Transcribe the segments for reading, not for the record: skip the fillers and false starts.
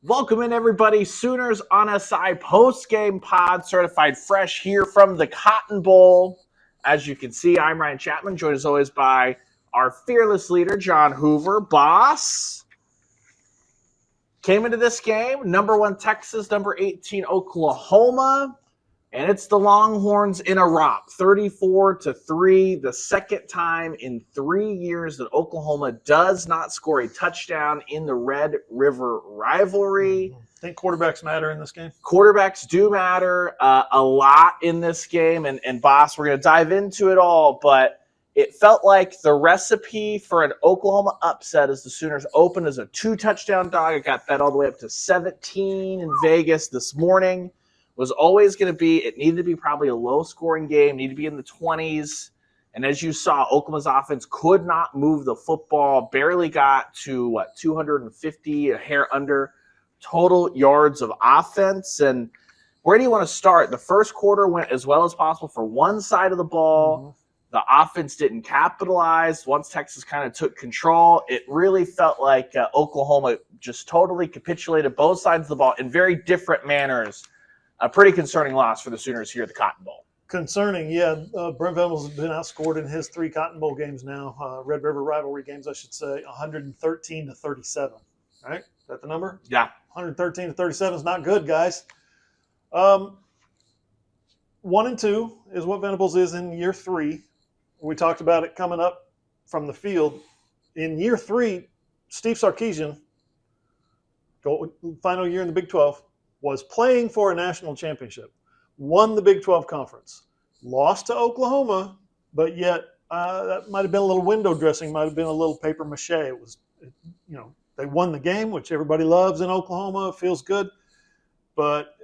Welcome in, everybody. Sooners on SI post-game pod, certified fresh here from the Cotton Bowl. As you can see, I'm Ryan Chapman, joined as always by our fearless leader, John Hoover. Boss came into this game, number 1 Texas, number 18 Oklahoma, and it's the Longhorns in a romp, 34-3, the second time in 3 years that Oklahoma does not score a touchdown in the Red River rivalry. Think quarterbacks matter in this game? Quarterbacks do matter a lot in this game, and Boss, we're going to dive into it all, but it felt like the recipe for an Oklahoma upset as the Sooners opened as a 2-touchdown dog. It got bet all the way up to 17 in Vegas this morning. Was always going to be, it needed to be probably a low-scoring game, needed to be in the 20s. And as you saw, Oklahoma's offense could not move the football, barely got to, 250, a hair under total yards of offense. And where do you want to start? The first quarter went as well as possible for one side of the ball. Mm-hmm. The offense didn't capitalize. Once Texas kind of took control, it really felt like Oklahoma just totally capitulated both sides of the ball in very different manners. A pretty concerning loss for the Sooners here at the Cotton Bowl. Concerning, yeah. Brent Venables has been outscored in his 3 Cotton Bowl games now, Red River rivalry games, I should say, 113-37. Right? Is that the number? Yeah. 113-37 is not good, guys. 1 and 2 is what Venables is in year 3. We talked about it coming up from the field. In year 3, Steve Sarkisian, final year in the Big 12, was playing for a national championship, won the Big 12 conference, lost to Oklahoma, but yet that might have been a little window dressing, might have been a little paper mache. They won the game, which everybody loves in Oklahoma. It feels good. But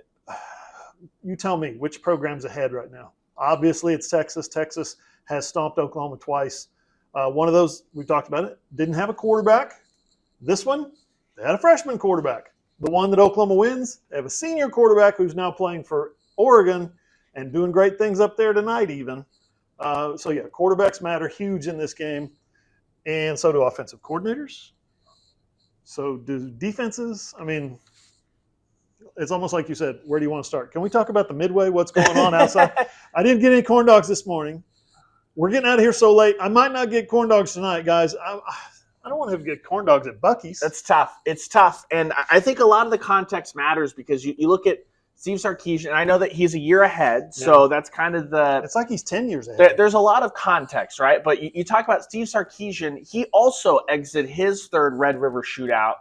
you tell me, which program's ahead right now? Obviously, it's Texas. Texas has stomped Oklahoma twice. One of those, we talked about it, didn't have a quarterback. This one, they had a freshman quarterback. The one that Oklahoma wins, they have a senior quarterback who's now playing for Oregon and doing great things up there tonight even. Quarterbacks matter huge in this game, and so do offensive coordinators. So do defenses. I mean, it's almost like you said, where do you want to start? Can we talk about the midway, what's going on outside? I didn't get any corn dogs this morning. We're getting out of here so late. I might not get corn dogs tonight, guys. I don't want to get corn dogs at Buc-ee's. That's tough. It's tough. And I think a lot of the context matters because you look at Steve Sarkisian, and I know that he's a year ahead, so that's kind of the – it's like he's 10 years ahead. There's a lot of context, right? But you talk about Steve Sarkisian, he also exited his third Red River shootout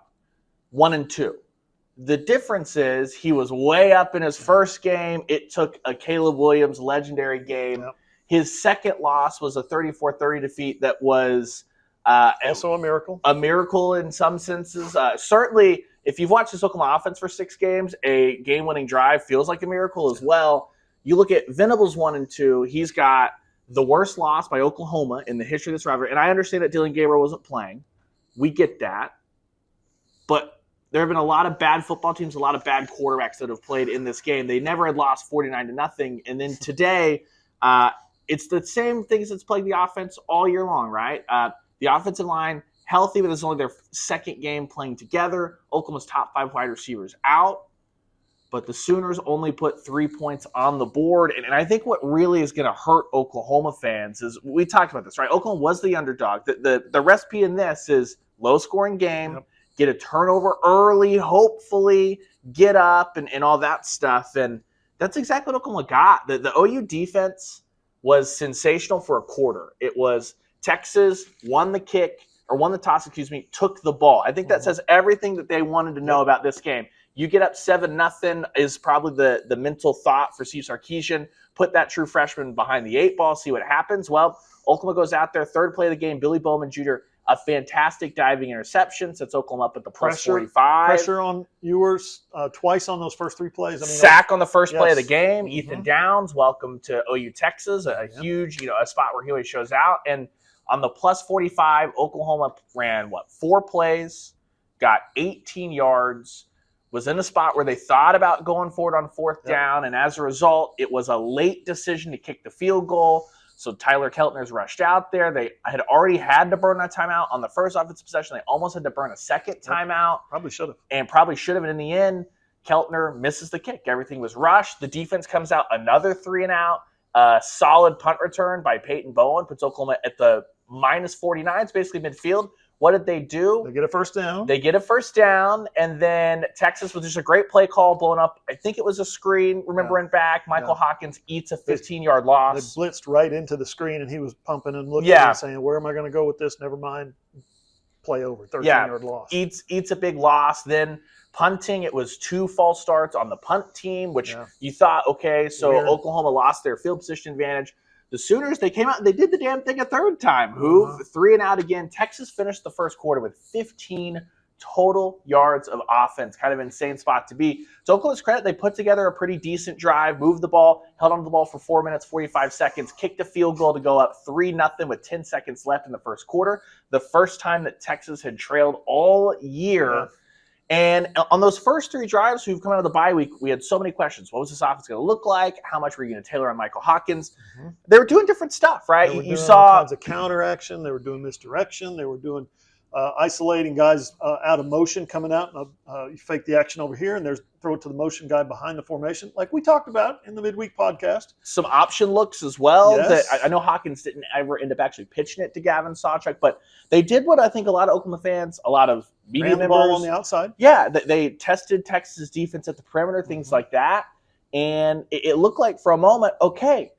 1-2. The difference is he was way up in his first game. It took a Caleb Williams legendary game. Yep. His second loss was a 34-30 defeat that was – also a miracle. A miracle in some senses. Certainly, if you've watched this Oklahoma offense for 6 games, a game-winning drive feels like a miracle as well. You look at Venables 1 and 2, he's got the worst loss by Oklahoma in the history of this rivalry. And I understand that Dylan Gabriel wasn't playing. We get that. But there have been a lot of bad football teams, a lot of bad quarterbacks that have played in this game. They never had lost 49-0. And then today, it's the same things that's plagued the offense all year long, right? The offensive line, healthy, but this is only their second game playing together. Oklahoma's top 5 wide receivers out. But the Sooners only put 3 points on the board. And I think what really is going to hurt Oklahoma fans is, we talked about this, right? Oklahoma was the underdog. The recipe in this is low-scoring game, get a turnover early, hopefully, get up, and all that stuff. And that's exactly what Oklahoma got. The OU defense was sensational for a quarter. It was Texas won the toss, took the ball. I think that says everything that they wanted to know about this game. You get up 7-0 is probably the mental thought for Steve Sarkisian. Put that true freshman behind the 8 ball, see what happens. Well, Oklahoma goes out there, third play of the game, Billy Bowman Jr., a fantastic diving interception, sets Oklahoma up at the plus 45. Pressure on Ewers twice on those first 3 plays. Sack on the first play of the game. Mm-hmm. Ethan Downs, welcome to OU Texas, a huge, a spot where he always shows out. And on the plus 45, Oklahoma ran, 4 plays, got 18 yards, was in a spot where they thought about going forward on 4th down, and as a result, it was a late decision to kick the field goal. So Tyler Keltner's rushed out there. They had already had to burn that timeout on the first offensive possession. They almost had to burn a second timeout. Probably should have. And in the end, Keltner misses the kick. Everything was rushed. The defense comes out another 3 and out. Solid punt return by Peyton Bowen puts Oklahoma at the minus 49. It's basically midfield. What did they do? They get a first down. And then Texas was just a great play call, blowing up. I think it was a screen, remembering back. Michael Hawkins eats a 15-yard loss. They blitzed right into the screen, and he was pumping and looking and saying, where am I going to go with this? Never mind. Play over, 13-yard loss. Eats a big loss. Then punting, it was 2 false starts on the punt team, which you thought, okay, so Weird. Oklahoma lost their field position advantage. The Sooners, they came out and they did the damn thing a third time. Hoove, 3 and out again. Texas finished the first quarter with 15 total yards of offense. Kind of insane spot to be. To Oklahoma's credit, they put together a pretty decent drive, moved the ball, held onto the ball for 4 minutes, 45 seconds, kicked a field goal to go up 3-0 with 10 seconds left in the first quarter. The first time that Texas had trailed all year. Yeah. And on those first 3 drives who've come out of the bye week, we had so many questions. What was this offense going to look like? How much were you going to tailor on Michael Hawkins? They were doing different stuff, right? They were you doing saw all kinds of counter action. They were doing misdirection. They were doing isolating guys out of motion, coming out, and you fake the action over here, and there's throw it to the motion guy behind the formation, like we talked about in the midweek podcast. Some option looks as well. Yes. That I know Hawkins didn't ever end up actually pitching it to Gavin Sawchuk, but they did what I think a lot of Oklahoma fans, a lot of media Ran the members, ball on the outside. Yeah, they tested Texas defense at the perimeter, things like that, and it looked like for a moment, okay,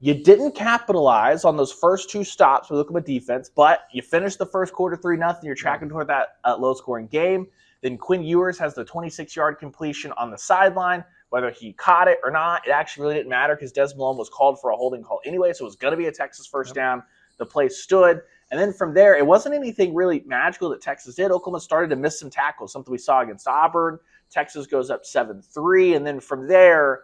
you didn't capitalize on those first 2 stops with Oklahoma defense, but you finished the first quarter 3-0. You're tracking toward that low-scoring game. Then Quinn Ewers has the 26-yard completion on the sideline. Whether he caught it or not, it actually really didn't matter because Des Malone was called for a holding call anyway, so it was going to be a Texas first down. The play stood. And then from there, it wasn't anything really magical that Texas did. Oklahoma started to miss some tackles, something we saw against Auburn. Texas goes up 7-3, and then from there,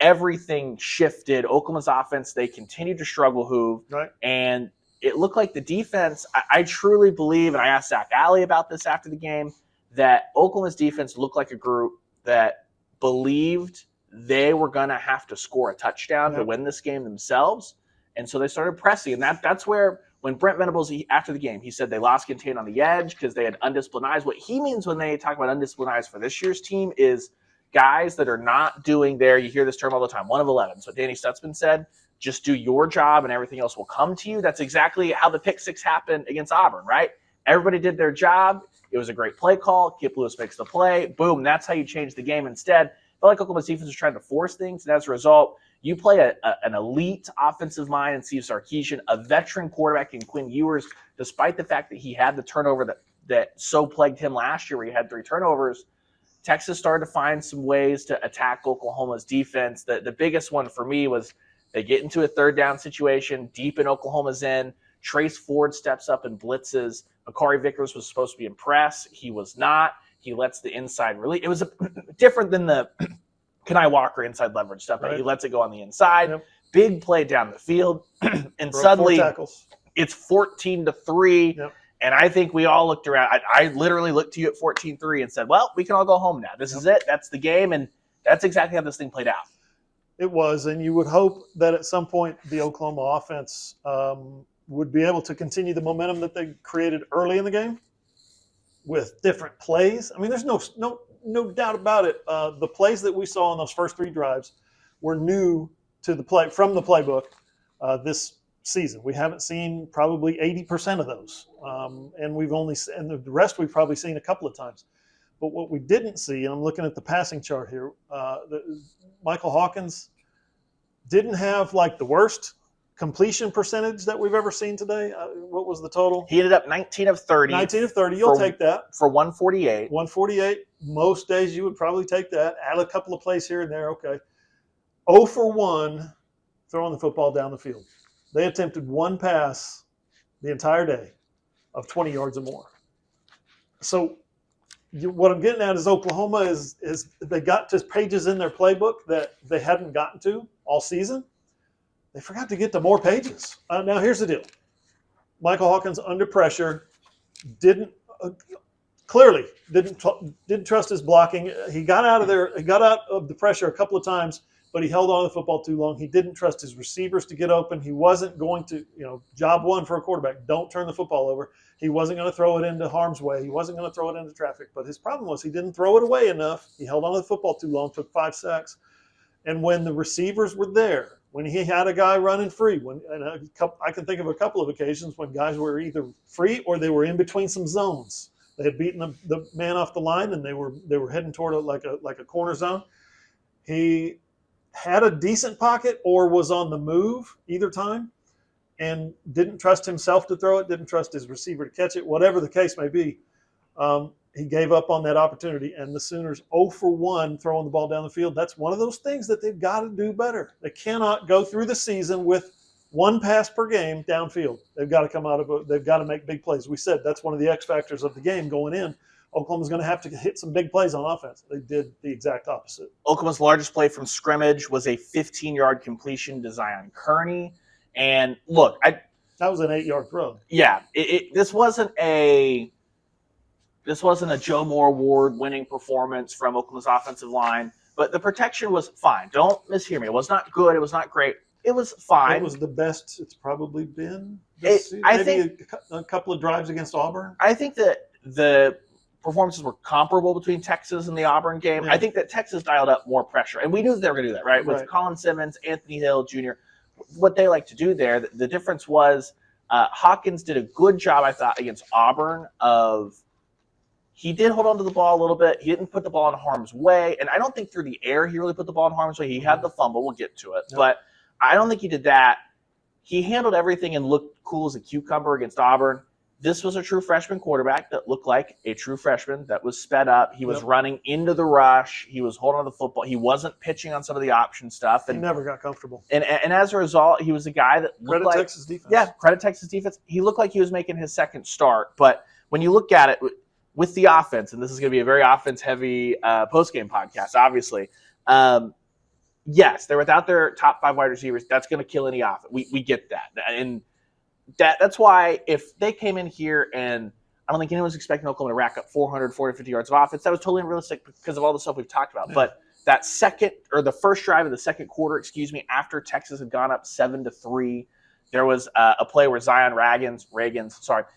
everything shifted. Oklahoma's offense, they continued to struggle, Hoove. Right. And it looked like the defense, I truly believe, and I asked Zach Alley about this after the game, that Oklahoma's defense looked like a group that believed they were going to have to score a touchdown to win this game themselves. And so they started pressing. And that's where, when Brent Venables, after the game, he said they lost contain on the edge because they had undisciplined eyes. What he means when they talk about undisciplined eyes for this year's team is guys that are not doing you hear this term all the time, 1 of 11. So Danny Stutzman said, just do your job and everything else will come to you. That's exactly how the pick 6 happened against Auburn, right? Everybody did their job. It was a great play call. Kip Lewis makes the play. Boom, that's how you change the game instead. I felt like Oklahoma's defense was trying to force things, and as a result, you play an elite offensive mind in Steve Sarkisian, a veteran quarterback in Quinn Ewers, despite the fact that he had the turnover that so plagued him last year where he had 3 turnovers. Texas started to find some ways to attack Oklahoma's defense. The biggest one for me was they get into a 3rd down situation deep in Oklahoma's end. Trace Ford steps up and blitzes. Makari Vickers was supposed to be in press. He was not. He lets the inside release. It was different than the Kenai Walker inside leverage stuff, but he lets it go on the inside. Yep. Big play down the field. And Broke suddenly 4 tackles. It's 14-3. Yep. And I think we all looked around. I literally looked to you at 14-3 and said, well, we can all go home now. This is it. That's the game. And that's exactly how this thing played out. It was, and you would hope that at some point the Oklahoma offense would be able to continue the momentum that they created early in the game with different plays. I mean, there's no doubt about it. The plays that we saw in those first 3 drives were new to from the playbook this season. We haven't seen probably 80% of those, and the rest we've probably seen a couple of times. But what we didn't see, and I'm looking at the passing chart here, Michael Hawkins didn't have like the worst completion percentage that we've ever seen today. What was the total? He ended up 19 of 30. 19 of 30. You'll take that. For 148. 148. Most days you would probably take that. Add a couple of plays here and there. Okay. 0 for 1 throwing the football down the field. They attempted 1 pass the entire day of 20 yards or more. So what I'm getting at is Oklahoma is they got to pages in their playbook that they hadn't gotten to all season. They forgot to get to more pages. Now, here's the deal. Michael Hawkins, under pressure, clearly didn't trust his blocking. He got out of there. He got out of the pressure a couple of times, but he held on to the football too long. He didn't trust his receivers to get open. He wasn't going to, job one for a quarterback, don't turn the football over. He wasn't going to throw it into harm's way. He wasn't going to throw it into traffic. But his problem was he didn't throw it away enough. He held on to the football too long, took 5 sacks. And when the receivers were there, when he had a guy running free, I can think of a couple of occasions when guys were either free or they were in between some zones. They had beaten the man off the line and they were heading toward like a corner zone. He had a decent pocket or was on the move either time and didn't trust himself to throw it, didn't trust his receiver to catch it, whatever the case may be. He gave up on that opportunity, and the Sooners 0 for 1 throwing the ball down the field. That's one of those things that they've got to do better. They cannot go through the season with 1 pass per game downfield. They've got to come out of they've got to make big plays. We said that's one of the X factors of the game going in. Oklahoma's going to have to hit some big plays on offense. They did the exact opposite. Oklahoma's largest play from scrimmage was a 15-yard completion to Zion Kearney. And look, that was an 8-yard throw. Yeah, this wasn't a Joe Moore Award-winning performance from Oklahoma's offensive line, but the protection was fine. Don't mishear me. It was not good. It was not great. It was fine. It was the best it's probably been this season. Maybe a couple of drives against Auburn. I think that the performances were comparable between Texas and the Auburn game. Yeah. I think that Texas dialed up more pressure, and we knew that they were going to do that, right? With Colin Simmons, Anthony Hill Jr., what they like to do there. The difference was Hawkins did a good job, I thought, against Auburn of he did hold on to the ball a little bit. He didn't put the ball in harm's way, and I don't think through the air he really put the ball in harm's way. He had the fumble. We'll get to it, but I don't think he did that. He handled everything and looked cool as a cucumber against Auburn. This was a true freshman quarterback that looked like a true freshman that was sped up. He was running into the rush. He was holding on to the football. He wasn't pitching on some of the option stuff. And he never got comfortable. And as a result, he was a guy that looked like Texas defense. Yeah, credit Texas defense. He looked like he was making his second start. But when you look at it with the offense, and this is going to be a very offense-heavy post-game podcast, obviously, yes, they're without their top 5 wide receivers. That's going to kill any offense. We get that. And that's why if they came in here and I don't think anyone was expecting Oklahoma to rack up 400, 450 yards of offense, that was totally unrealistic because of all the stuff we've talked about. But that the first drive of the second quarter, after Texas had gone up 7-3, there was a play where Zion Reagans,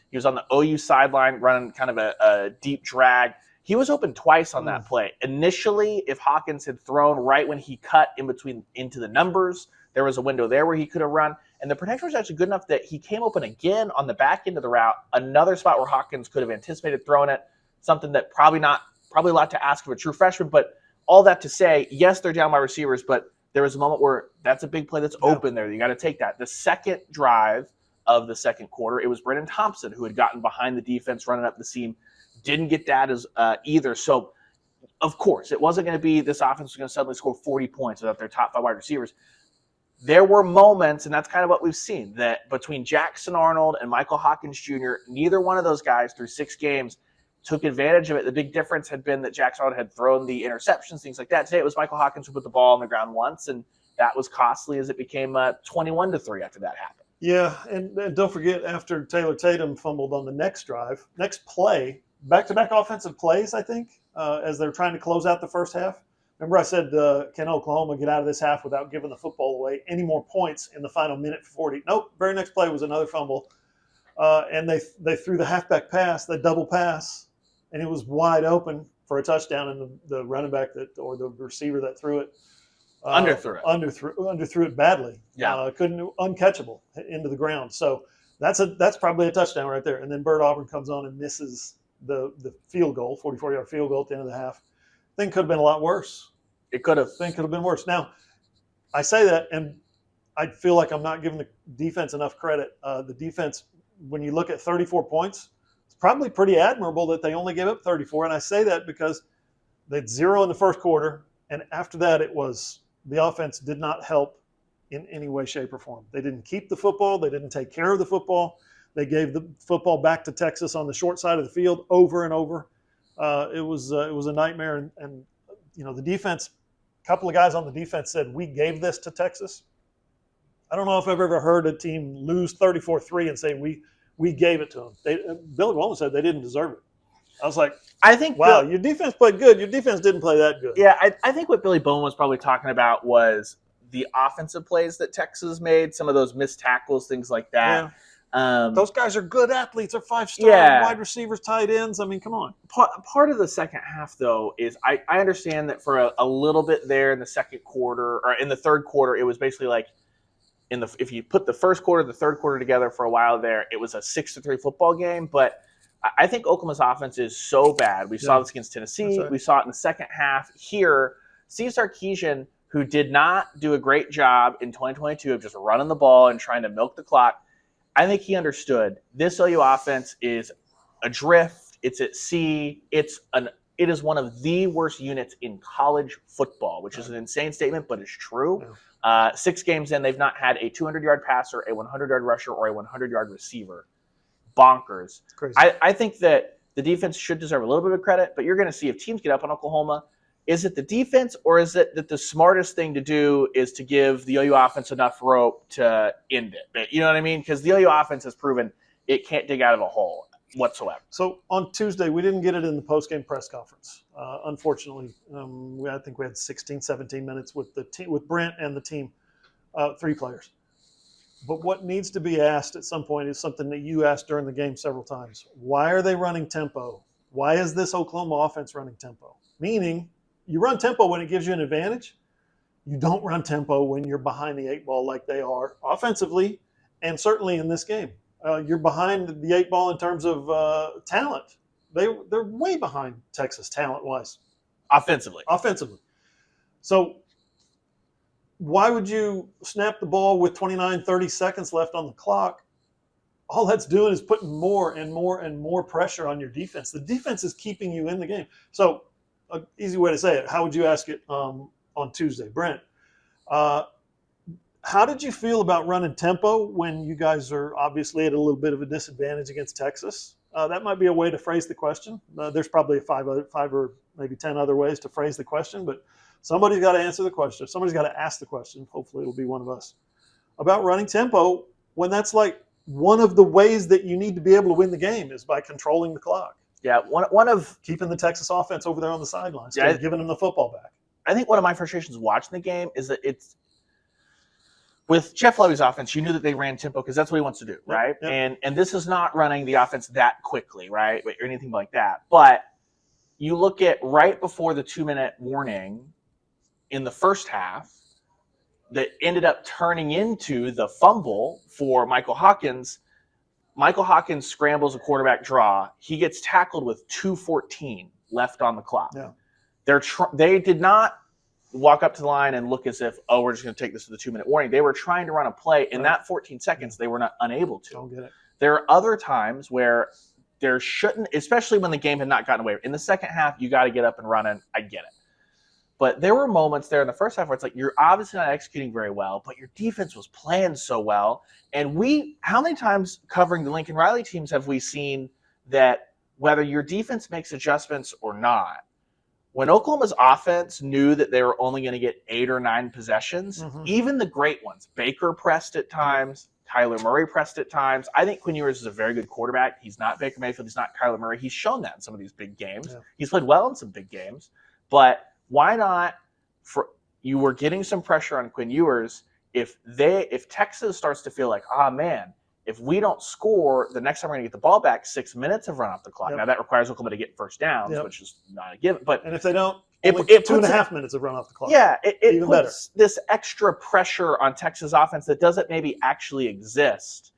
he was on the OU sideline running kind of a deep drag. He was open twice on that play. Initially, if Hawkins had thrown right when he cut into the numbers, there was a window there where he could have run. And the protection was actually good enough that he came open again on the back end of the route, another spot where Hawkins could have anticipated throwing it, something that probably a lot to ask of a true freshman. But all that to say, yes, they're down by receivers, but there was a moment where that's a big play that's open there. You got to take that. The second drive of the second quarter, it was Brennan Thompson who had gotten behind the defense, running up the seam. Didn't get that as either. So, of course, it wasn't going to be this offense was going to suddenly score 40 points without their top 5 wide receivers. There were moments, and that's kind of what we've seen, that between Jackson Arnold and Michael Hawkins Jr., neither one of those guys through 6 games took advantage of it. The big difference had been that Jackson Arnold had thrown the interceptions, things like that. Today it was Michael Hawkins who put the ball on the ground once, and that was costly as it became 21-3 after that happened. Yeah, and don't forget, after Taylor Tatum fumbled on the next play, back-to-back offensive plays, I think, as they're trying to close out the first half. Remember I said, can Oklahoma get out of this half without giving the football away? Any more points in the final minute 40? Nope. Very next play was another fumble. And they threw the halfback pass, the double pass, and it was wide open for a touchdown. And the running back or the receiver that threw it underthrew it badly. Yeah, uncatchable into the ground. So that's probably a touchdown right there. And then Bert Auburn comes on and misses the field goal, 44-yard field goal at the end of the half. Thing could have been a lot worse. It could have. Thing could have been worse. Now, I say that, and I feel like I'm not giving the defense enough credit. The defense, when you look at 34 points, it's probably pretty admirable that they only gave up 34. And I say that because they had 0 in the first quarter, and after that, the offense did not help in any way, shape, or form. They didn't keep the football. They didn't take care of the football. They gave the football back to Texas on the short side of the field over and over. It was a nightmare, and the defense. A couple of guys on the defense said we gave this to Texas. I don't know if I've ever heard a team lose 34-3 and say we gave it to them. Billy Wallen said they didn't deserve it. I was like, I think wow, your defense played good. Your defense didn't play that good. Yeah, I think what Billy Bowman was probably talking about was the offensive plays that Texas made, some of those missed tackles, things like that. Those guys are good athletes. They're 5-star wide receivers, tight ends. I mean, come on. Part of the second half, though, is I understand that for a little bit there in the second quarter, or in the third quarter, it was basically like if you put the first quarter, the third quarter together for a while there, it was a 6-3 football game. But I think Oklahoma's offense is so bad. We saw this against Tennessee. Right. We saw it in the second half here. Steve Sarkisian, who did not do a great job in 2022 of just running the ball and trying to milk the clock, I think he understood this OU offense is adrift. It's at sea. It is one of the worst units in college football, which is an insane statement, but it's true. Yeah. 6 games in, they've not had a 200-yard passer, a 100-yard rusher, or a 100-yard receiver. Bonkers. Crazy. I think that the defense should deserve a little bit of credit, but you're going to see if teams get up on Oklahoma, is it the defense or is it that the smartest thing to do is to give the OU offense enough rope to end it? You know what I mean? Because the OU offense has proven it can't dig out of a hole whatsoever. So on Tuesday, we didn't get it in the postgame press conference. Unfortunately, I think we had 16, 17 minutes with the team, with Brent and the team, 3 players. But what needs to be asked at some point is something that you asked during the game several times. Why are they running tempo? Why is this Oklahoma offense running tempo? Meaning, you run tempo when it gives you an advantage. You don't run tempo when you're behind the 8 ball like they are offensively, and certainly in this game. You're behind the 8 ball in terms of talent. They're way behind Texas talent-wise. Offensively. So why would you snap the ball with 29, 30 seconds left on the clock? All that's doing is putting more and more and more pressure on your defense. The defense is keeping you in the game. So an easy way to say it, how would you ask it on Tuesday? Brent, how did you feel about running tempo when you guys are obviously at a little bit of a disadvantage against Texas? That might be a way to phrase the question. There's probably 5 or maybe 10 other ways to phrase the question, but somebody's got to answer the question. Somebody's got to ask the question. Hopefully it'll be one of us. About running tempo when that's like one of the ways that you need to be able to win the game is by controlling the clock. Yeah, one of keeping the Texas offense over there on the sidelines, giving them the football back. I think one of my frustrations watching the game is that it's with Jeff Lovey's offense, you knew that they ran tempo because that's what he wants to do, right? Yep. And this is not running the offense that quickly, right, or anything like that. But you look at right before the 2-minute warning in the first half that ended up turning into the fumble for Michael Hawkins. Michael Hawkins scrambles a quarterback draw. He gets tackled with 2:14 left on the clock. Yeah. They did not walk up to the line and look as if, we're just going to take this to the 2-minute warning. They were trying to run a play. In that 14 seconds, they were not unable to. Don't get it. There are other times where there shouldn't, especially when the game had not gotten away. In the second half, you got to get up and running. I get it. But there were moments there in the first half where it's like you're obviously not executing very well, but your defense was playing so well. And how many times covering the Lincoln Riley teams have we seen that whether your defense makes adjustments or not, when Oklahoma's offense knew that they were only going to get 8 or 9 possessions, even the great ones, Baker pressed at times, Kyler Murray pressed at times. I think Quinn Ewers is a very good quarterback. He's not Baker Mayfield. He's not Kyler Murray. He's shown that in some of these big games. Yeah. He's played well in some big games. But why not? You were getting some pressure on Quinn Ewers. If Texas starts to feel like, man, if we don't score, the next time we're going to get the ball back, 6 minutes have run off the clock. Now that requires Oklahoma to get first downs, which is not a given. But and if they don't, it 2.5 minutes have run off the clock. Yeah, it puts this extra pressure on Texas offense that doesn't maybe actually exist,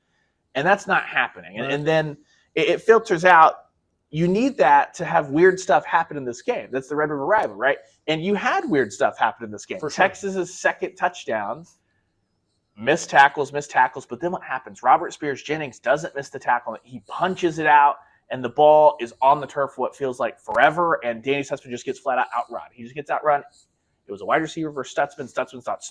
and that's not happening. Right. And then it filters out. You need that to have weird stuff happen in this game. That's the Red River rivalry, right? And you had weird stuff happen in this game. For sure. Texas's second touchdown, missed tackles, but then what happens? Robert Spears-Jennings doesn't miss the tackle. He punches it out, and the ball is on the turf for what feels like forever, and Danny Stutzman just gets flat out outrun. He just gets outrun. It was a wide receiver versus Stutzman. Stutzman's not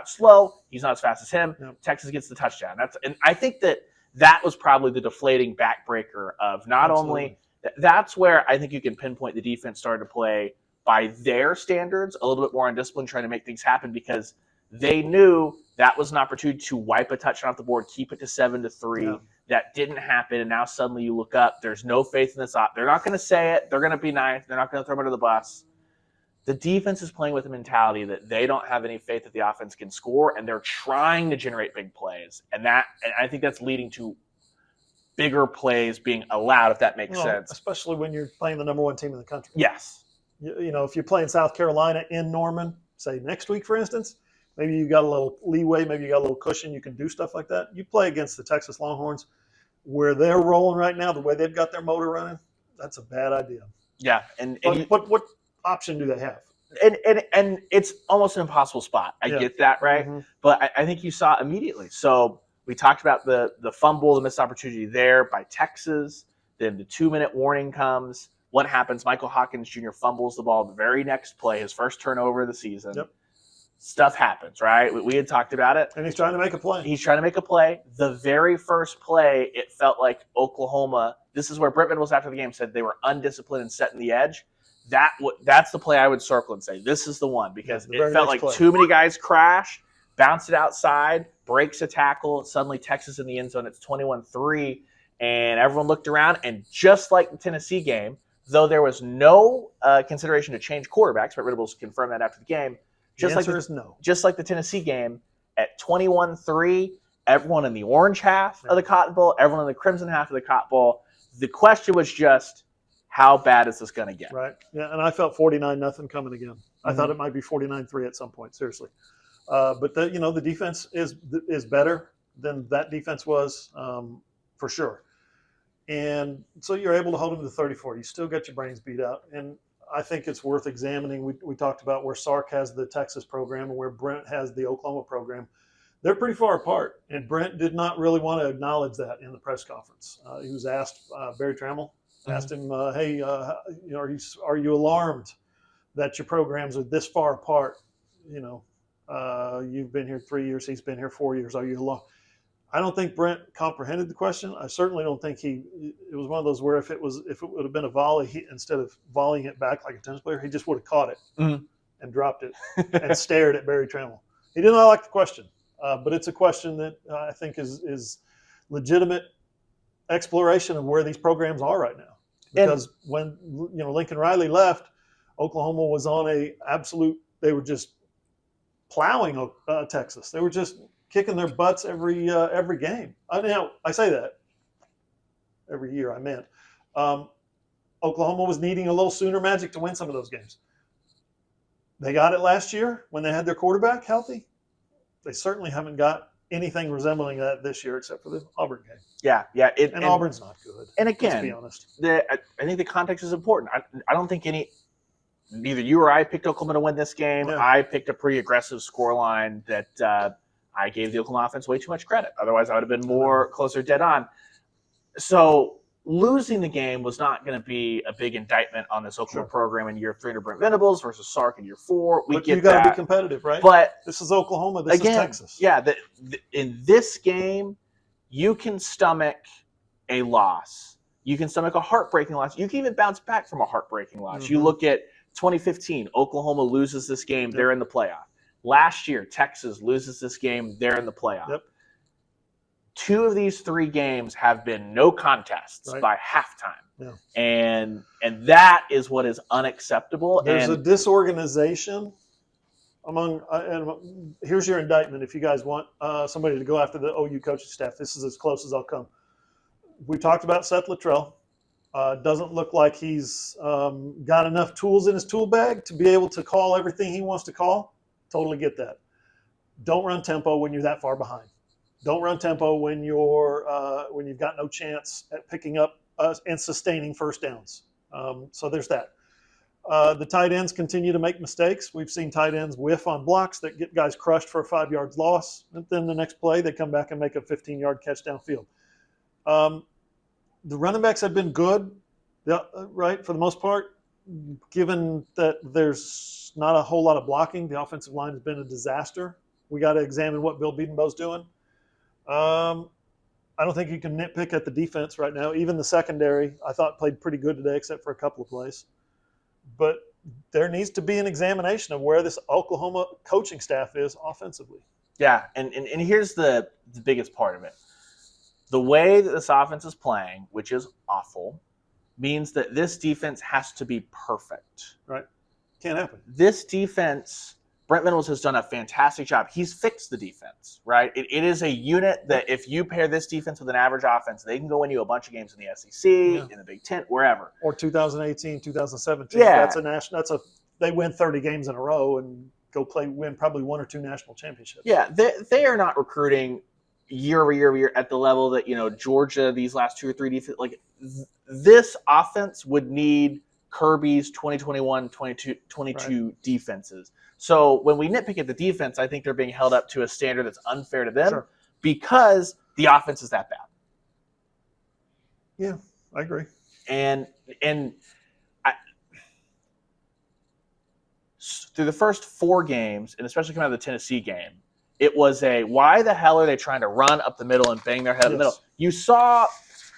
slow. He's not as fast as him. Yep. Texas gets the touchdown. And I think that was probably the deflating backbreaker of not only – that's where I think you can pinpoint the defense started to play by their standards, a little bit more undisciplined, trying to make things happen because they knew that was an opportunity to wipe a touchdown off the board, keep it to 7-3. Yeah. That didn't happen, and now suddenly you look up. There's no faith in this. They're not going to say it. They're going to be nice. They're not going to throw them under the bus. The defense is playing with a mentality that they don't have any faith that the offense can score, and they're trying to generate big plays. And I think that's leading to bigger plays being allowed, if that makes sense. Especially when you're playing the number one team in the country. Yes. If you're playing South Carolina in Norman, say next week, for instance, maybe you got a little leeway, maybe you got a little cushion, you can do stuff like that. You play against the Texas Longhorns, where they're rolling right now, the way they've got their motor running, that's a bad idea. Yeah. What option do they have? And it's almost an impossible spot. I get that, right? Mm-hmm. But I think you saw immediately. So we talked about the fumble, the missed opportunity there by Texas. Then the 2-minute warning comes. What happens? Michael Hawkins Jr. fumbles the ball the very next play, his first turnover of the season. Yep. Stuff happens, right? We had talked about it. And he's trying to make a play. The very first play, it felt like Oklahoma, this is where Brent Venables after the game said they were undisciplined and setting the edge. That's the play I would circle and say, this is the one, because it felt like too many guys crashed, bounced it outside, breaks a tackle, suddenly Texas in the end zone, it's 21-3, and everyone looked around, and just like the Tennessee game, though there was no consideration to change quarterbacks, but Venables confirmed that after the game, just like the Tennessee game, at 21-3, everyone in the orange half of the Cotton Bowl, everyone in the crimson half of the Cotton Bowl, the question was just, how bad is this going to get? Right. Yeah, and I felt 49-0 coming again. Mm-hmm. I thought it might be 49-3 at some point, seriously. But the defense is better than that defense was for sure. And so you're able to hold them to 34. You still get your brains beat out. And I think it's worth examining. We talked about where Sark has the Texas program and where Brent has the Oklahoma program. They're pretty far apart. And Brent did not really want to acknowledge that in the press conference. He was asked, Barry Trammell, asked him, "Hey, are you alarmed that your programs are this far apart? You've been here 3 years, he's been here 4 years. Are you alarmed?" I don't think Brent comprehended the question. I certainly don't think it was one of those where if it would have been a volley, instead of volleying it back like a tennis player, he just would have caught it and dropped it and stared at Barry Trammell. He did not like the question, but it's a question that I think is legitimate exploration of where these programs are right now. Because when Lincoln Riley left, Oklahoma was on they were just plowing Texas. They were just kicking their butts every game. I say that every year. I meant Oklahoma was needing a little Sooner magic to win some of those games. They got it last year when they had their quarterback healthy. They certainly haven't got anything resembling that this year, except for the Auburn game. Yeah. And Auburn's not good. And again, let's be honest. I think the context is important. I don't think neither you or I picked Oklahoma to win this game. Yeah. I picked a pretty aggressive scoreline that I gave the Oklahoma offense way too much credit. Otherwise, I would have been more closer dead on. So losing the game was not going to be a big indictment on this Oklahoma program in year 3 under Brent Venables versus Sark in year 4. But you got to be competitive, right? But this is Oklahoma. This is Texas. Yeah, in this game, you can stomach a loss. You can stomach a heartbreaking loss. You can even bounce back from a heartbreaking loss. Mm-hmm. You look at 2015, Oklahoma loses this game. Yep. They're in the playoff. Last year, Texas loses this game. They're in the playoff. Yep. 2 of these 3 games have been no contests by halftime. Yeah. And that is what is unacceptable. There's a disorganization among and here's your indictment if you guys want somebody to go after the OU coaching staff. This is as close as I'll come. We talked about Seth Luttrell. Doesn't look like he's got enough tools in his tool bag to be able to call everything he wants to call. Totally get that. Don't run tempo when you're that far behind. Don't run tempo when you've got no chance at picking up and sustaining first downs. So there's that. The tight ends continue to make mistakes. We've seen tight ends whiff on blocks that get guys crushed for a 5-yard loss. And then the next play, they come back and make a 15-yard catch downfield. The running backs have been good, right, for the most part. Given that there's not a whole lot of blocking, the offensive line has been a disaster. We got to examine what Bill Bedenbaugh's doing. I don't think you can nitpick at the defense right now. Even the secondary, I thought, played pretty good today, except for a couple of plays. But there needs to be an examination of where this Oklahoma coaching staff is offensively. Yeah, and here's the biggest part of it. the way that this offense is playing, which is awful, means that this defense has to be perfect. Right. Can't happen. This defense, Brent Venables has done a fantastic job. He's fixed the defense, right? It is a unit that if you pair this defense with an average offense, they can go win you a bunch of games in the SEC, in the Big Ten, wherever. Or 2018, 2017. Yeah. They win 30 games in a row and win probably 1 or 2 national championships. Yeah, they are not recruiting year over year over year at the level that, Georgia, these last 2 or 3 defense, this offense would need Kirby's 2021, 22 defenses. So when we nitpick at the defense, I think they're being held up to a standard that's unfair to them because the offense is that bad. Yeah, I agree. And through the first 4 games, and especially coming out of the Tennessee game, it was why the hell are they trying to run up the middle and bang their head up the middle? You saw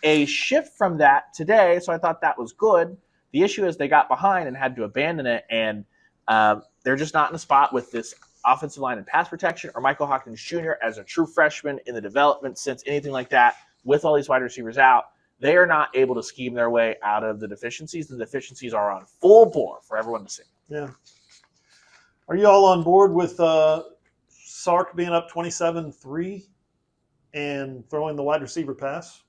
a shift from that today, so I thought that was good. The issue is they got behind and had to abandon it, and they're just not in a spot with this offensive line and pass protection or Michael Hawkins Jr. as a true freshman in the development sense, anything like that, with all these wide receivers out. They are not able to scheme their way out of the deficiencies. The deficiencies are on full bore for everyone to see. Yeah. Are you all on board with Sark being up 27-3 and throwing the wide receiver pass?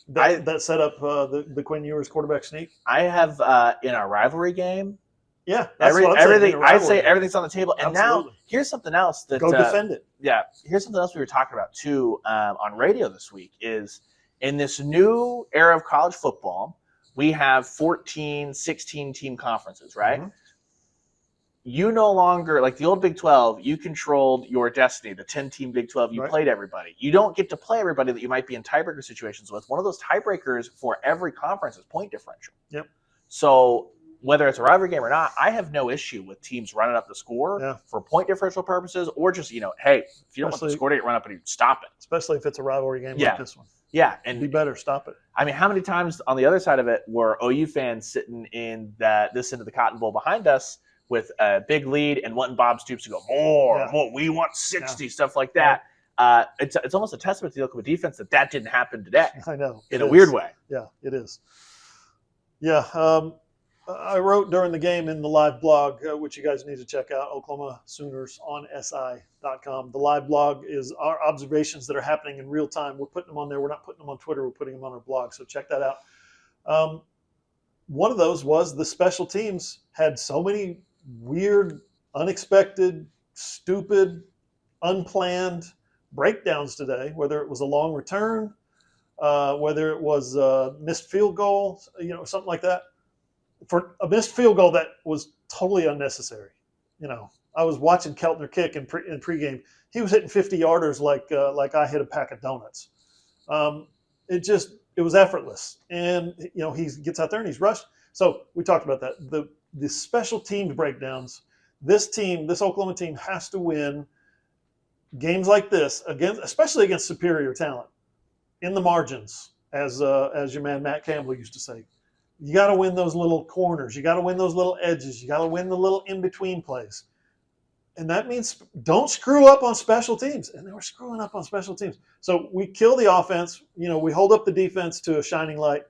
That set up the Quinn Ewers quarterback sneak? I have in our rivalry game. Yeah, everything. I'd say everything's on the table. And Absolutely. now here's something else that go defend it. Yeah, here's something else we were talking about too on radio this week. Is in this new era of college football, we have 14, 16 team conferences, right? Mm-hmm. You no longer, like the old Big 12, you controlled your destiny. The 10-team Big 12, you played everybody. You don't get to play everybody that you might be in tiebreaker situations with. One of those tiebreakers for every conference is point differential. Yep. So whether it's a rivalry game or not, I have no issue with teams running up the score for point differential purposes, or just, hey, if you don't want the score to get run up, and you stop it. Especially if it's a rivalry game like this one. Yeah, and be better, stop it. I mean, how many times on the other side of it were OU fans sitting in this end of the Cotton Bowl behind us with a big lead and wanting Bob Stoops to go more, we want 60, stuff like that. It's almost a testament to the Oklahoma defense that didn't happen today. I know. In a weird way. Yeah, it is. Yeah, I wrote during the game in the live blog, which you guys need to check out, Oklahoma Sooners on SI.com. The live blog is our observations that are happening in real time. We're putting them on there. We're not putting them on Twitter. We're putting them on our blog, so check that out. One of those was the special teams had so many weird, unexpected, stupid, unplanned breakdowns today, whether it was a long return, whether it was a missed field goal, something like that. For a missed field goal that was totally unnecessary. I was watching Keltner kick in pregame. He was hitting 50-yarders like I hit a pack of donuts. It was effortless. And, he gets out there and he's rushed. So we talked about that. The special teams breakdowns, this Oklahoma team has to win games like this, especially against superior talent, in the margins, as your man Matt Campbell used to say. You got to win those little corners. You got to win those little edges. You got to win the little in-between plays. And that means don't screw up on special teams. And they were screwing up on special teams. So we kill the offense. We hold up the defense to a shining light.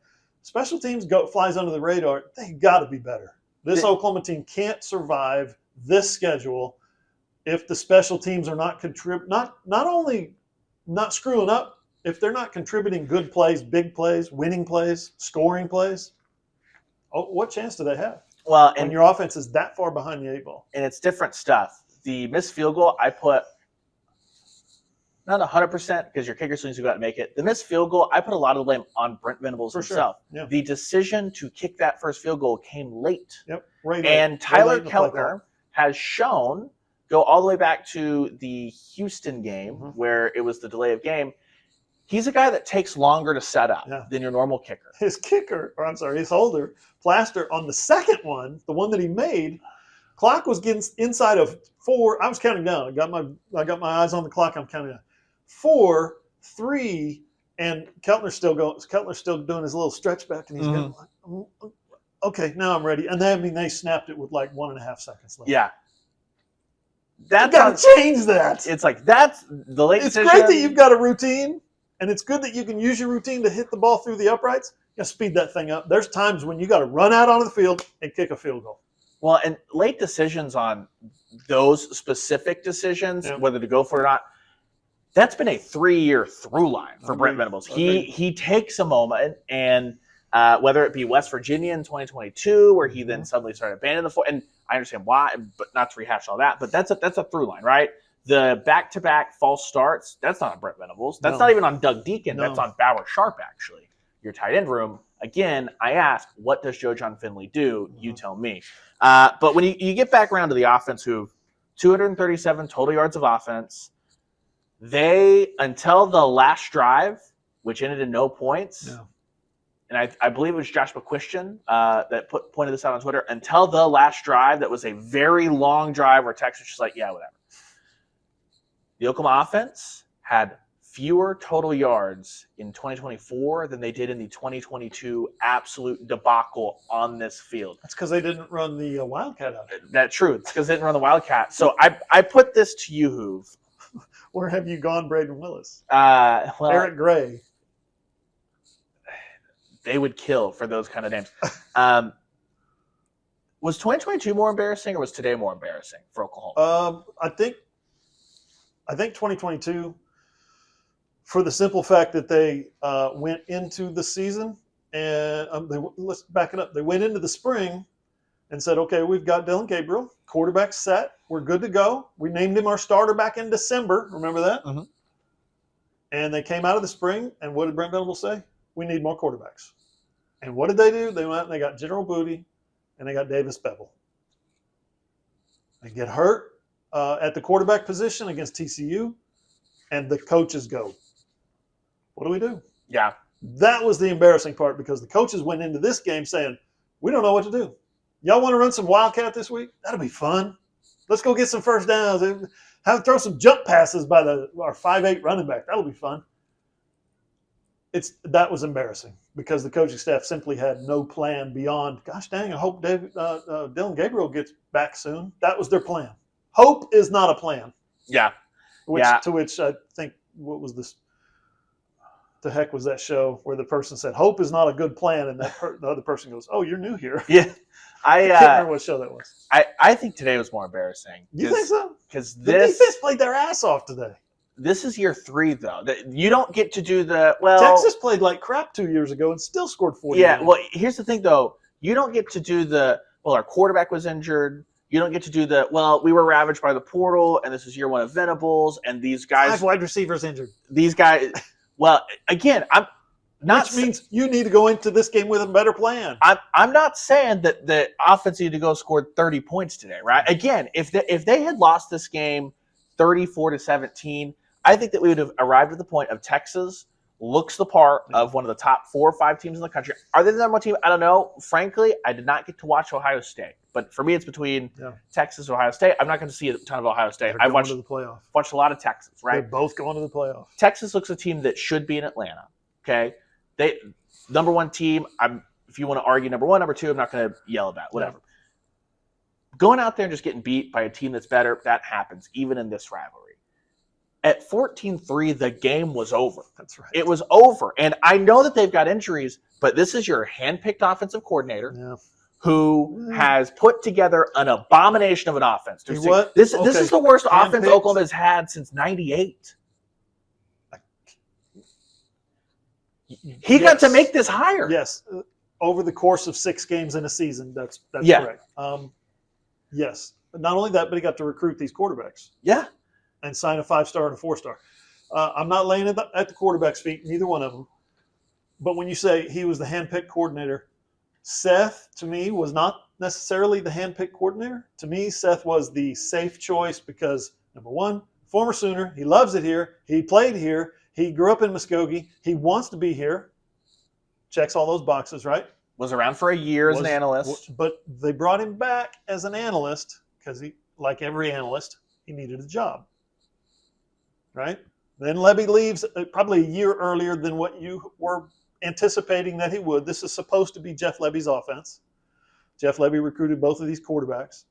Special teams flies under the radar. They got to be better. This Oklahoma team can't survive this schedule if the special teams are not not only not screwing up, if they're not contributing good plays, big plays, winning plays, scoring plays. What chance do they have? Well, when your offense is that far behind the 8 ball. And it's different stuff. The missed field goal, I put not 100% because your kicker still needs to go out and make it. The missed field goal, I put a lot of the blame on Brent Venables himself. Sure. Yeah. The decision to kick that first field goal came late. Yep. Right. And Tyler Keltner has shown, go all the way back to the Houston game where it was the delay of game. He's a guy that takes longer to set up than your normal kicker. His holder, Plaster, on the second one, the one that he made, clock was getting inside of 4. I was counting down. I got my eyes on the clock. I'm counting down. 4, 3, and Keltner's still doing his little stretch back, and he's going like, okay, now I'm ready. And then they snapped it with like 1.5 seconds left. Yeah. You got to change that. It's like that's the late decision. It's great that you've got a routine, And it's good that you can use your routine to hit the ball through the uprights. You gotta speed that thing up. There's times when you got to run out onto the field and kick a field goal. Well, and late decisions on those specific decisions, whether to go for it or not, that's been a 3-year through line for Brent Venables. He takes a moment, and whether it be West Virginia in 2022, where he then suddenly started abandoning the and I understand why, but not to rehash all that. But that's a through line, right? The back-to-back false starts, that's not on Brent Venables. That's not even on Doug Deacon. No. That's on Bauer Sharp, actually. Your tight end room. Again, I ask, what does Joe John Finley do? You tell me. But when you get back around to the offense, who 237 total yards of offense, they, until the last drive, which ended in no points, and I believe it was Josh McQuistion that pointed this out on Twitter, until the last drive, that was a very long drive where Texas was just like, yeah, whatever. The Oklahoma offense had fewer total yards in 2024 than they did in the 2022 absolute debacle on this field. That's because they didn't run the Wildcat out. That's true. It's because they didn't run the Wildcat. So I put this to you, Hoove. Where have you gone, Braden Willis? Eric Gray. They would kill for those kind of names. Was 2022 more embarrassing, or was today more embarrassing for Oklahoma? I think 2022, for the simple fact that they went into the season, and let's back it up. They went into the spring and said, okay, we've got Dillon Gabriel, quarterback set. We're good to go. We named him our starter back in December. Remember that? Mm-hmm. And they came out of the spring, and what did Brent Venables say? We need more quarterbacks. And what did they do? They went and they got General Booty, and they got Davis Bevel. They get hurt at the quarterback position against TCU, and the coaches go, what do we do? Yeah. That was the embarrassing part, because the coaches went into this game saying, we don't know what to do. Y'all want to run some Wildcat this week? That'll be fun. Let's go get some first downs. Throw some jump passes by our 5'8" running back. That'll be fun. That was embarrassing, because the coaching staff simply had no plan beyond, gosh dang, I hope Dillon Gabriel gets back soon. That was their plan. Hope is not a plan. Yeah. To which I think, what was this? The heck was that show where the person said, hope is not a good plan, and the other person goes, oh, you're new here. Yeah. I can't remember what show that was. I think today was more embarrassing. You think so? Because the defense played their ass off today. This is year 3, though. You don't get to do Texas played like crap 2 years ago and still scored 40. Yeah, well, here's the thing, though. You don't get to do our quarterback was injured. You don't get to do we were ravaged by the portal, and this is year 1 of Venables, and these guys. 5 wide receivers injured. These guys, well, again, I'm not. Which means you need to go into this game with a better plan. I'm not saying that the offense needed to go score 30 points today, right? Again, if they had lost this game 34-17, I think that we would have arrived at the point of Texas looks the part of one of the top 4 or 5 teams in the country. Are they the number 1 team? I don't know. Frankly, I did not get to watch Ohio State. But for me, it's between Texas and Ohio State. I'm not going to see a ton of Ohio State. I've watched the playoff. Watched a lot of Texas, right? They're both going to the playoff. Texas looks a team that should be in Atlanta. Okay, they number 1 team. If you want to argue number 1, number 2, I'm not going to yell about whatever. Going out there and just getting beat by a team that's better, that happens even in this rivalry. At 14-3, the game was over. That's right. It was over. And I know that they've got injuries, but this is your hand-picked offensive coordinator who has put together an abomination of an offense. This is the worst offense Oklahoma has had since 98. He got to make this higher. Yes. Over the course of 6 games in a season, that's correct. Yes. But not only that, but he got to recruit these quarterbacks. Yeah. And sign a 5-star and a 4-star. I'm not laying it at the quarterback's feet, neither one of them. But when you say he was the hand-picked coordinator, Seth, to me, was not necessarily the hand-picked coordinator. To me, Seth was the safe choice because, number 1, former Sooner. He loves it here. He played here. He grew up in Muskogee. He wants to be here. Checks all those boxes, right? Was around for a year as an analyst. But they brought him back as an analyst because, like every analyst, he needed a job. Right? Then Lebby leaves probably a year earlier than what you were anticipating that he would. This is supposed to be Jeff Lebby's offense. Jeff Lebby recruited both of these quarterbacks.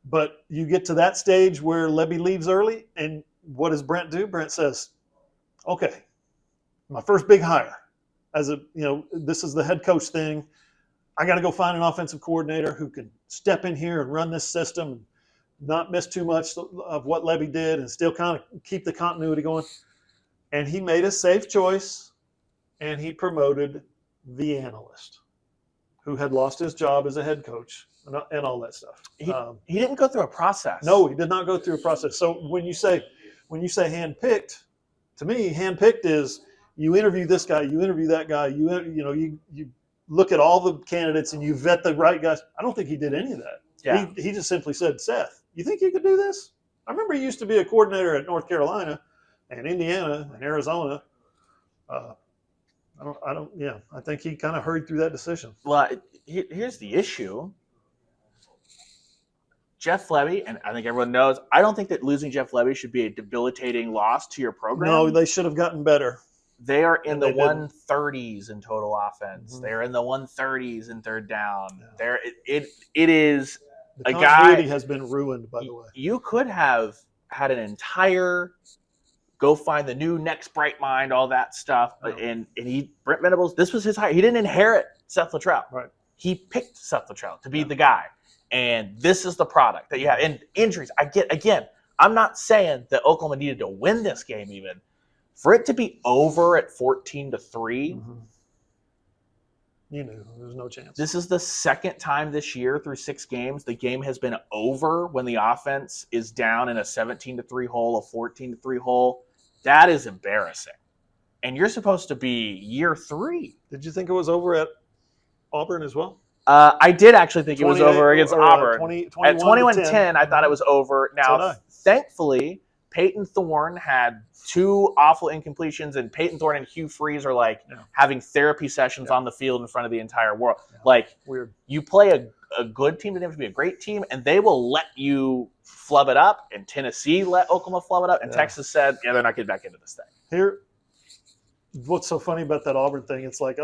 But you get to that stage where Lebby leaves early, and what does Brent do? Brent says, okay, my first big hire. This is the head coach thing. I got to go find an offensive coordinator who can step in here and run this system and not miss too much of what Levy did and still kind of keep the continuity going. And he made a safe choice, and he promoted the analyst who had lost his job as a head coach and all that stuff. He didn't go through a process. No, he did not go through a process. So when you say handpicked, to me, handpicked is you interview this guy, you interview that guy, you look at all the candidates and you vet the right guys. I don't think he did any of that. Yeah. He just simply said, Seth, you think you could do this? I remember he used to be a coordinator at North Carolina and Indiana and Arizona. I think he kind of hurried through that decision. Well, here's the issue. Jeff Levy, and I think everyone knows, I don't think that losing Jeff Levy should be a debilitating loss to your program. No, they should have gotten better. They are in the 130s in total offense. Mm-hmm. They're in the 130s in third down. Yeah. It is the a guy. Continuity has been ruined, by the way. You could have had an entire go find the new next bright mind, all that stuff. No. And Brent Venables, this was his hire. He didn't inherit Seth Luttrell. Right. He picked Seth Luttrell to be the guy. And this is the product that you have. And injuries, I'm not saying that Oklahoma needed to win this game even. For it to be over at 14-3, mm-hmm. You knew there's no chance. This is the second time this year through 6 games the game has been over when the offense is down in a 17-3 hole, a 14-3 hole. That is embarrassing. And you're supposed to be year 3. Did you think it was over at Auburn as well? I did actually think it was over against Auburn. At 21-10, I thought it was over. Now, thankfully, Peyton Thorne had 2 awful incompletions, and Peyton Thorne and Hugh Freeze are having therapy sessions on the field in front of the entire world. Yeah. Weird. You play a good team, it have to be a great team, and they will let you flub it up. And Tennessee let Oklahoma flub it up, and Texas said, they're not getting back into this thing. Here, what's so funny about that Auburn thing, it's like,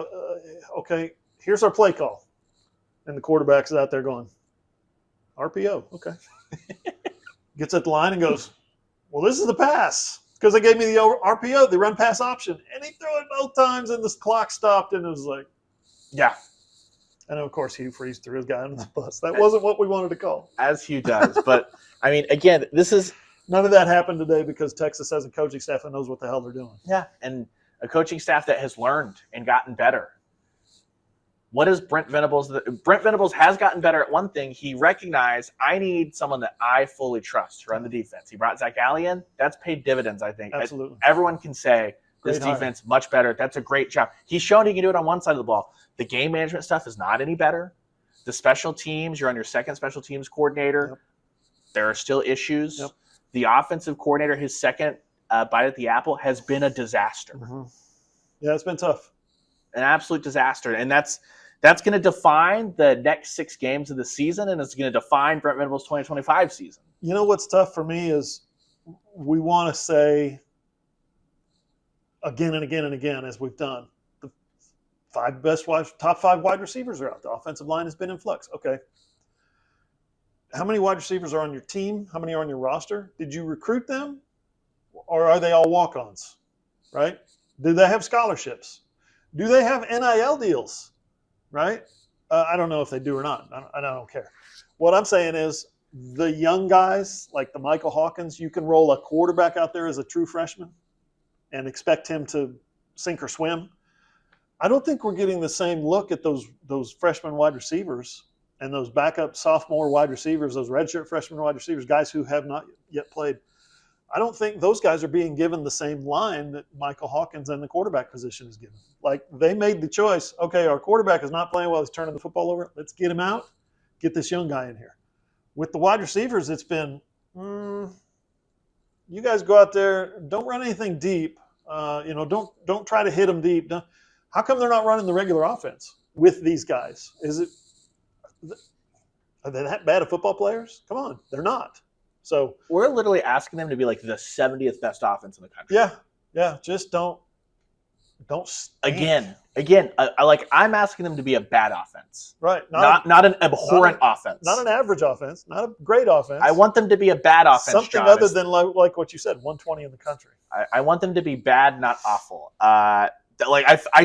okay, here's our play call. And the quarterback's out there going, RPO, okay. Gets at the line and goes, well, this is the pass. Because they gave me the RPO, the run pass option. And he threw it both times, and the clock stopped, and it was like. Yeah. And, of course, Hugh Freeze threw his guy under the bus. That wasn't what we wanted to call. As Hugh does. But, I mean, again, this is. None of that happened today because Texas has a coaching staff that knows what the hell they're doing. Yeah, and a coaching staff that has learned and gotten better. What is Brent Venables? Brent Venables has gotten better at one thing. He recognized, I need someone that I fully trust to run the defense. He brought Zach Allen in. That's paid dividends, I think. Absolutely. Everyone can say, this defense, much better. That's a great job. He's shown he can do it on one side of the ball. The game management stuff is not any better. The special teams, you're on your second special teams coordinator. Yep. There are still issues. Yep. The offensive coordinator, his second bite at the apple, has been a disaster. Mm-hmm. Yeah, it's been tough. An absolute disaster. And that's going to define the next 6 games of the season, and it's going to define Brent Venables' 2025 season. You know what's tough for me is we want to say again and again and again, as we've done, the top 5 wide receivers are out. The offensive line has been in flux. Okay. How many wide receivers are on your team? How many are on your roster? Did you recruit them, or are they all walk-ons, right? Do they have scholarships? Do they have NIL deals? Right? I don't know if they do or not. I don't care. What I'm saying is the young guys, like the Michael Hawkins, you can roll a quarterback out there as a true freshman and expect him to sink or swim. I don't think we're getting the same look at those freshman wide receivers and those backup sophomore wide receivers, those redshirt freshman wide receivers, guys who have not yet played. I don't think those guys are being given the same line that Michael Hawkins and the quarterback position is given. Like, they made the choice, okay, our quarterback is not playing well, he's turning the football over. Let's get him out, get this young guy in here. With the wide receivers, it's been, you guys go out there, don't run anything deep. Don't try to hit them deep. How come they're not running the regular offense with these guys? Are they that bad of football players? Come on, they're not. So we're literally asking them to be like the 70th best offense in the country. Yeah. Just don't. Again, I'm asking them to be a bad offense, right? Not an abhorrent offense, not an average offense, not a great offense. I want them to be a bad offense. Something other than like what you said, 120 in the country. I want them to be bad, not awful. I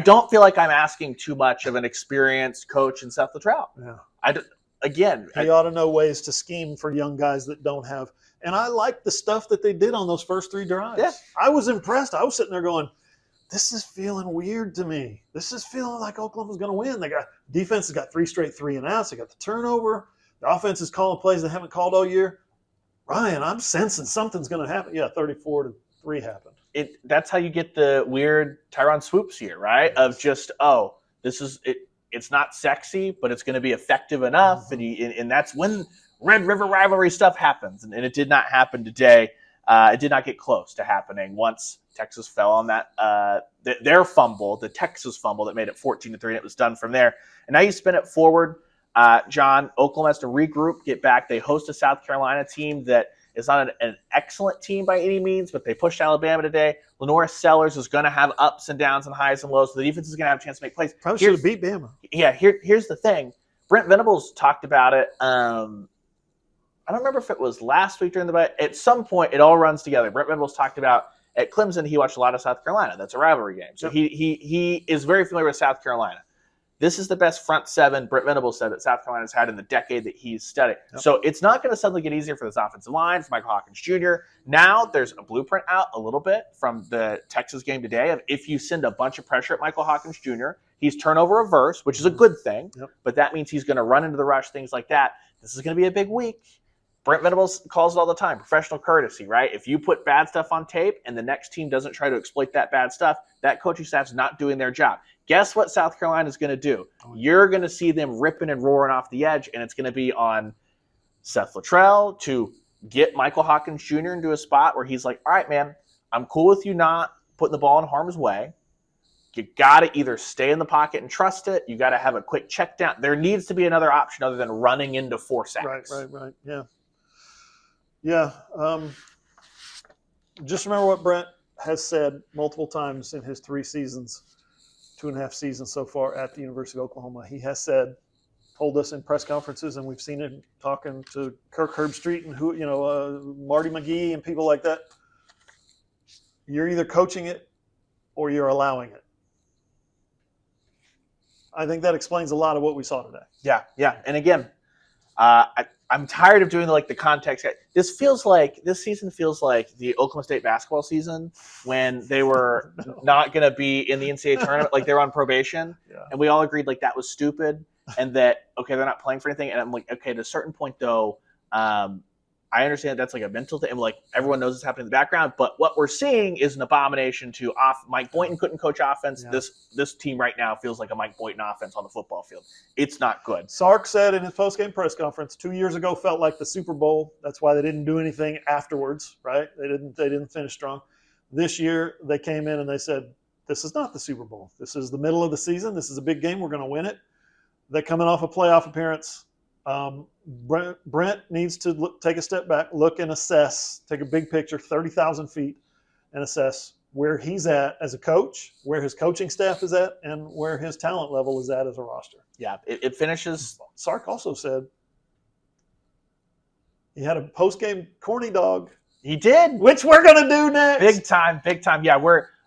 don't feel like I'm asking too much of an experienced coach in Seth Luttrell. Yeah. He ought to know ways to scheme for young guys that don't have. And I like the stuff that they did on those first 3 drives. Yeah. I was impressed. I was sitting there going, this is feeling weird to me. This is feeling like Oklahoma's going to win. Defense has got 3 straight 3-and-outs. They got the turnover. The offense is calling plays they haven't called all year. Ryan, I'm sensing something's going to happen. Yeah, 34-3 happened. That's how you get the weird Tyron swoops here, right? Yes. Of just, this is it. It's not sexy, but it's going to be effective enough, and that's when Red River rivalry stuff happens, and it did not happen today. It did not get close to happening once Texas fell on that their fumble, the Texas fumble that made it 14-3, and it was done from there. And now you spin it forward, John. Oklahoma has to regroup, get back. They host a South Carolina team that is not an excellent team by any means, but they pushed Alabama today. Lenora Sellers is going to have ups and downs and highs and lows, so the defense is going to have a chance to make plays. Probably should have beat Bama. Yeah, here's the thing. Brent Venables talked about it. I don't remember if it was last week during the bye. At some point, it all runs together. Brent Venables talked about at Clemson, he watched a lot of South Carolina. That's a rivalry game. So he is very familiar with South Carolina. This is the best front seven, Brent Venables said, that South Carolina's had in the decade that he's studied. Yep. So it's not going to suddenly get easier for this offensive line, for Michael Hawkins Jr. Now there's a blueprint out a little bit from the Texas game today of if you send a bunch of pressure at Michael Hawkins Jr., he's turnover averse, which is a good thing, but that means he's going to run into the rush, things like that. This is going to be a big week. Brent Venables calls it all the time, professional courtesy, right? If you put bad stuff on tape and the next team doesn't try to exploit that bad stuff, that coaching staff's not doing their job. Guess what South Carolina is going to do? You're going to see them ripping and roaring off the edge, and it's going to be on Seth Luttrell to get Michael Hawkins Jr. into a spot where he's like, all right, man, I'm cool with you not putting the ball in harm's way. You got to either stay in the pocket and trust it. You got to have a quick check down. There needs to be another option other than running into 4 sacks. Right. Yeah. Just remember what Brent has said multiple times in his 2.5 seasons so far at the University of Oklahoma. He has told us in press conferences, and we've seen him talking to Kirk Herbstreit and Marty McGee and people like that. You're either coaching it or you're allowing it. I think that explains a lot of what we saw today. Yeah. And again, I'm tired of doing the context. This season feels like the Oklahoma State basketball season when they were not going to be in the NCAA tournament, like they were on probation, and we all agreed that was stupid, and that they're not playing for anything. And I'm like, okay, to a certain point though, I understand that's a mental thing. And everyone knows it's happening in the background, but what we're seeing is an abomination to off. Mike Boynton couldn't coach offense. Yeah. This team right now feels like a Mike Boynton offense on the football field. It's not good. Sark said in his postgame press conference 2 years ago felt like the Super Bowl. That's why they didn't do anything afterwards, right? They didn't finish strong. This year they came in and they said, this is not the Super Bowl. This is the middle of the season. This is a big game. We're going to win it. They're coming off a playoff appearance. Brent needs to take a step back, look and assess, take a big picture, 30,000 feet, and assess where he's at as a coach, where his coaching staff is at, and where his talent level is at as a roster. Yeah, it finishes. Sark also said he had a post-game corny dog. He did. Which we're going to do next. Big time. Yeah,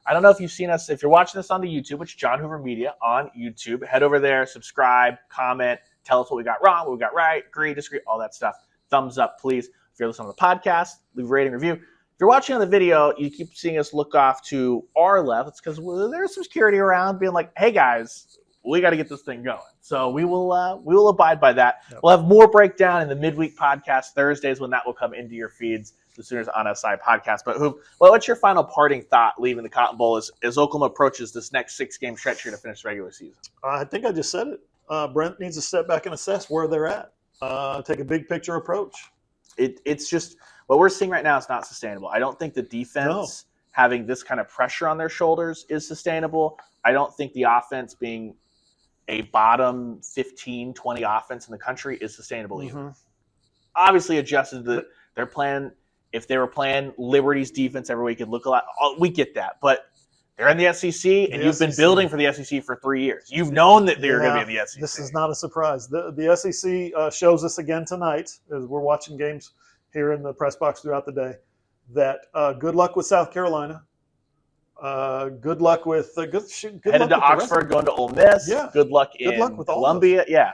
I don't know if you've seen us. If you're watching this on the YouTube, which is John Hoover Media on YouTube, head over there, subscribe, comment, tell us what we got wrong, what we got right, agree, disagree, all that stuff. Thumbs up, please. If you're listening on the podcast, leave a rating, review. If you're watching on the video, you keep seeing us look off to our left. It's because there's some security around being like, hey, guys, we got to get this thing going. So we will abide by that. Yep. We'll have more breakdown in the midweek podcast Thursdays when that will come into your feeds. The Sooners on SI podcast. But what's your final parting thought leaving the Cotton Bowl as Oklahoma approaches this next 6-game stretch here to finish the regular season? I think I just said it. Brent needs to step back and assess where they're at. Take a big picture approach. It's just what we're seeing right now is not sustainable. I don't think the defense having this kind of pressure on their shoulders is sustainable. I don't think the offense being a bottom 15, 20 offense in the country is sustainable either. Obviously adjusted to their plan. If they were playing Liberty's defense every week, it'd look a lot. We get that, but they're in the SEC, and you've been building for the SEC for 3 years. You've known that they're going to be in the SEC. This is not a surprise. The SEC shows us again tonight as we're watching games here in the press box throughout the day. that good luck with South Carolina. Good luck with good Headed luck to with the rest Oxford, going to Ole Miss. Yeah. Good luck Good in luck with all Columbia. Yeah.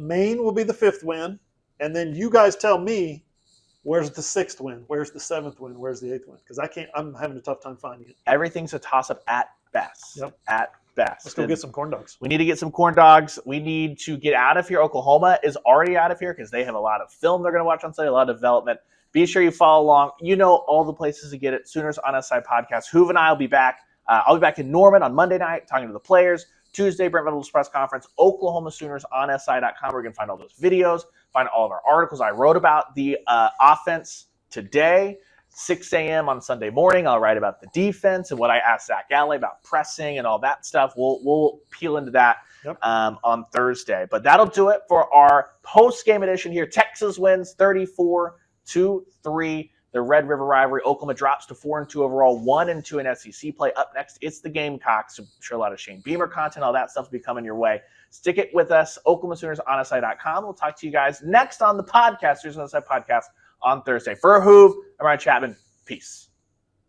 Maine will be the 5th win, and then you guys tell me where's the 6th win, where's the 7th win, where's the 8th win, because I'm having a tough time finding it. Everything's a toss-up at best. Yep. At best. Let's go get some corn dogs. We need to get some corn dogs. We need to get out of here. Oklahoma is already out of here because they have a lot of film they're going to watch on Sunday, a lot of development. Be sure you follow along. You know all the places to get it. Sooners on SI podcast. Hoover and I will be back. I'll be back in Norman on Monday night talking to the players. Tuesday, Brent Venables press conference. Oklahoma Sooners on SI.com. Where you can find all those videos, find all of our articles. I wrote about the offense today. 6 a.m. on Sunday morning, I'll write about the defense and what I asked Zach Alley about pressing and all that stuff. We'll peel into that on Thursday. But that'll do it for our post-game edition here. Texas wins 34-3. The Red River rivalry. Oklahoma drops to 4-2 overall, 1-2 in SEC play. Up next, it's the Gamecocks. I'm sure a lot of Shane Beamer content, all that stuff will be coming your way. Stick it with us. Oklahoma Sooners on SI.com. We'll talk to you guys next on the podcast. Sooners on SI podcast on Thursday. For Hoove, I'm Ryan Chapman. Peace.